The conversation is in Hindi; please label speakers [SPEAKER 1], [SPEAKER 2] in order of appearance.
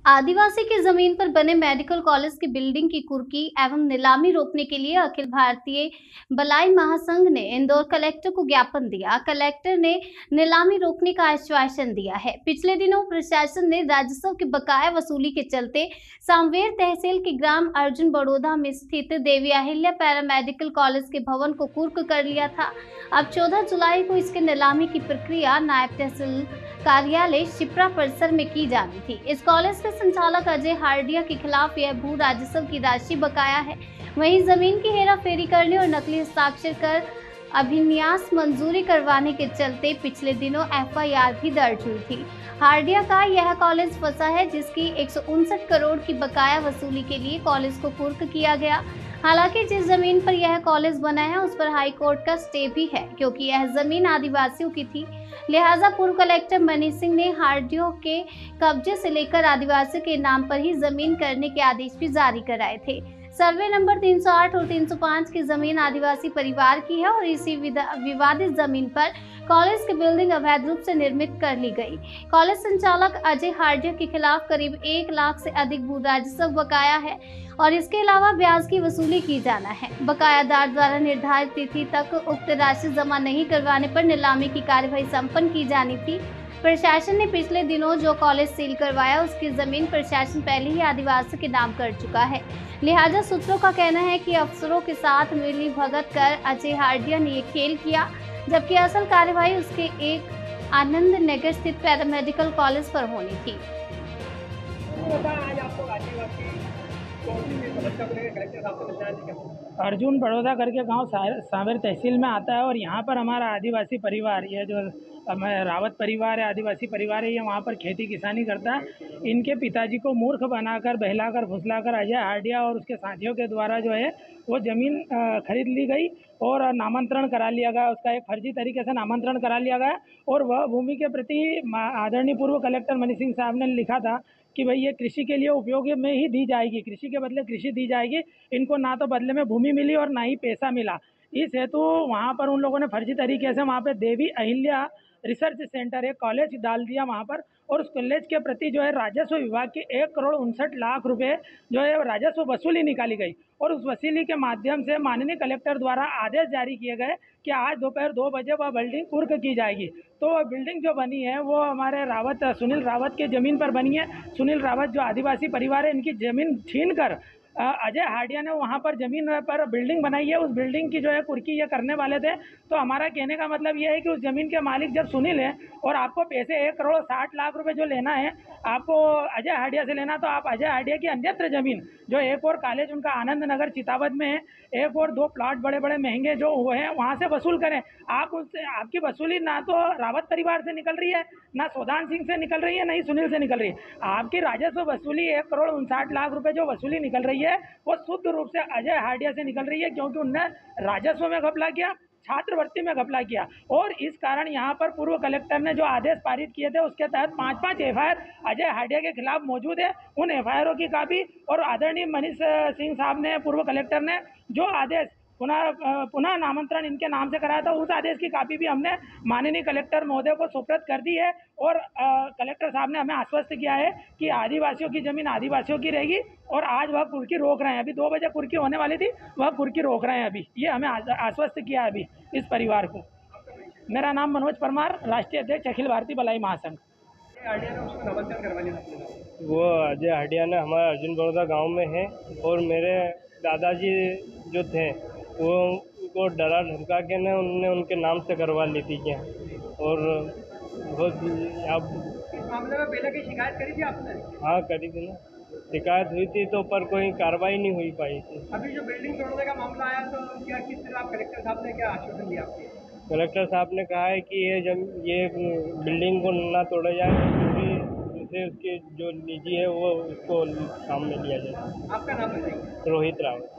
[SPEAKER 1] आदिवासी की जमीन पर बने मेडिकल कॉलेज की बिल्डिंग की कुर्की एवं नीलामी रोकने के लिए अखिल भारतीय बलाई महासंघ ने इंदौर कलेक्टर को ज्ञापन दिया। कलेक्टर ने नीलामी रोकने का आश्वासन दिया है। पिछले दिनों प्रशासन ने राजस्व की बकाया वसूली के चलते सांवेर तहसील के ग्राम अर्जुन बड़ौदा में स्थित देवी अहिल्या पैरामेडिकल कॉलेज के भवन को कुर्क कर लिया था। अब 14 जुलाई को इसके नीलामी की प्रक्रिया नायब तहसील कार्यालय शिप्रा परिसर में की जानी थी। इस कॉलेज के संचालक अजय हार्डिया के खिलाफ यह भू राजस्व की राशि बकाया है। वहीं जमीन की हेराफेरी करने और नकली हस्ताक्षर कर अभिन्यास मंजूरी करवाने के चलते पिछले दिनों एफआईआर भी दर्ज हुई थी। हार्डिया का यह कॉलेज फंसा है, जिसकी 159 करोड़ की बकाया वसूली के लिए कॉलेज को कुर्क किया गया। हालांकि जिस जमीन पर यह कॉलेज बना है उस पर हाई कोर्ट का स्टे भी है, क्योंकि यह जमीन आदिवासियों की थी। लिहाजा पूर्व कलेक्टर मनीष सिंह ने हार्डियो के कब्जे से लेकर आदिवासियों के नाम पर ही जमीन करने के आदेश भी जारी कराए थे। सर्वे नंबर 308 और 305 की जमीन आदिवासी परिवार की है और इसी विवादित जमीन पर कॉलेज की बिल्डिंग अवैध रूप से निर्मित कर ली गई। कॉलेज संचालक अजय हार्डिया के खिलाफ करीब 1 लाख से अधिक भू राजस्व बकाया है और इसके अलावा ब्याज की वसूली की जाना है। बकायादार द्वारा निर्धारित तिथि तक उक्त राशि जमा नहीं करवाने पर नीलामी की कार्यवाही संपन्न की जानी थी। प्रशासन ने पिछले दिनों जो कॉलेज सील करवाया उसकी जमीन प्रशासन पहले ही आदिवासी के नाम कर चुका है। लिहाजा सूत्रों का कहना है कि अफसरों के साथ मिली भगत कर अजय हार्डिया ने ये खेल किया, जबकि असल कार्यवाही उसके एक आनंद नगर स्थित पैरामेडिकल कॉलेज पर होनी थी।
[SPEAKER 2] अर्जुन बड़ौदा करके गांव सांवेर तहसील में आता है और यहाँ पर हमारा आदिवासी परिवार, ये जो रावत परिवार है, आदिवासी परिवार है, ये वहाँ पर खेती किसानी करता है। इनके पिताजी को मूर्ख बनाकर, बहलाकर, फुसलाकर अजय हार्डिया और उसके साथियों के द्वारा जो है वो ज़मीन खरीद ली गई और नामांतरण करा लिया गया। उसका एक फर्जी तरीके से नामांतरण करा लिया गया और वह भूमि के प्रति आदरणीय पूर्व कलेक्टर मनीष सिंह साहब ने लिखा था कि भाई ये कृषि के लिए उपयोग में ही दी जाएगी, कृषि के बदले कृषि दी जाएगी। इनको ना तो बदले में भूमि मिली और ना ही पैसा मिला। इस हेतु वहाँ पर उन लोगों ने फर्जी तरीके से वहाँ पे देवी अहिल्या रिसर्च सेंटर एक कॉलेज डाल दिया वहाँ पर, और उस कॉलेज के प्रति जो है राजस्व विभाग के 1,59,00,000 रुपये जो है राजस्व वसूली निकाली गई। और उस वसूली के माध्यम से माननीय कलेक्टर द्वारा आदेश जारी किए गए कि आज दोपहर 2 बजे वह बिल्डिंग कुर्क की जाएगी। तो वह बिल्डिंग जो बनी है वो हमारे सुनील रावत के ज़मीन पर बनी है। सुनील रावत जो आदिवासी परिवार है, इनकी ज़मीन छीन कर अजय हार्डिया ने वहाँ पर ज़मीन पर बिल्डिंग बनाई है। उस बिल्डिंग की जो है कुर्की ये करने वाले थे। तो हमारा कहने का मतलब ये है कि उस ज़मीन के मालिक जब सुनील है और आपको पैसे 1,60,00,000 रुपये जो लेना है आपको अजय हार्डिया से लेना, तो आप अजय हार्डिया की अन्यत्र ज़मीन जो एक और कॉलेज उनका आनंद नगर चितावत में है, एक और 2 प्लाट बड़े बड़े महंगे जो हुए हैं वहाँ से वसूल करें। आप उससे आपकी वसूली ना तो रावत परिवार से निकल रही है, ना सौदान सिंह से निकल रही है, ना ही सुनील से निकल रही है। आपकी राजस्व वसूली 1,59,00,000 रुपये जो वसूली निकल रही है वो शुद्ध रूप से अजय हार्डिया से निकल रही है, क्योंकि उनने राजस्व में घपला किया, छात्रवृत्ति में घपला किया। और इस कारण यहाँ पर पूर्व कलेक्टर ने जो आदेश पारित किए थे उसके तहत 5-5 एफआईआर अजय हार्डिया के खिलाफ मौजूद है। उन एफआईआरों की कापी और आदरणीय मनीष सिंह साहब ने, पूर्व कलेक्टर ने जो आदेश पुनः नामांतरण इनके नाम से कराया था, उस आदेश की कापी भी हमने माननीय कलेक्टर महोदय को सुपुर्द कर दी है। और कलेक्टर साहब ने हमें आश्वस्त किया है कि आदिवासियों की ज़मीन आदिवासियों की रहेगी और आज वह कुर्की रोक रहे हैं। अभी 2 बजे कुर्की होने वाली थी, वह कुर्की रोक रहे हैं अभी। ये हमें आश्वस्त किया है अभी इस परिवार को। मेरा नाम मनोज परमार, राष्ट्रीय अध्यक्ष अखिल भारतीय बलाई महासंघ।
[SPEAKER 3] वो अजय हार्डिया ने हमारे अर्जुन बड़ौदा गाँव में है और मेरे दादाजी जो थे वो उनको डरा धमका के ने उनने उनके नाम से करवा ली थी क्या। और बहुत अब
[SPEAKER 2] इस मामले में पहले की शिकायत करी थी आपने?
[SPEAKER 3] हाँ करी थी ना, शिकायत हुई थी तो पर कोई कार्रवाई नहीं हुई पाई थी।
[SPEAKER 2] अभी जो बिल्डिंग तोड़ने का मामला आया तो क्या किस तरह कलेक्टर साहब ने क्या आश्वासन दिया आपके?
[SPEAKER 3] कलेक्टर साहब ने कहा है कि ये बिल्डिंग को ना तोड़ा जाए, क्योंकि दूसरे उसके जो निजी है वो उसको काम में लिया जाए।
[SPEAKER 2] आपका नाम बताइए।
[SPEAKER 3] रोहित रावत।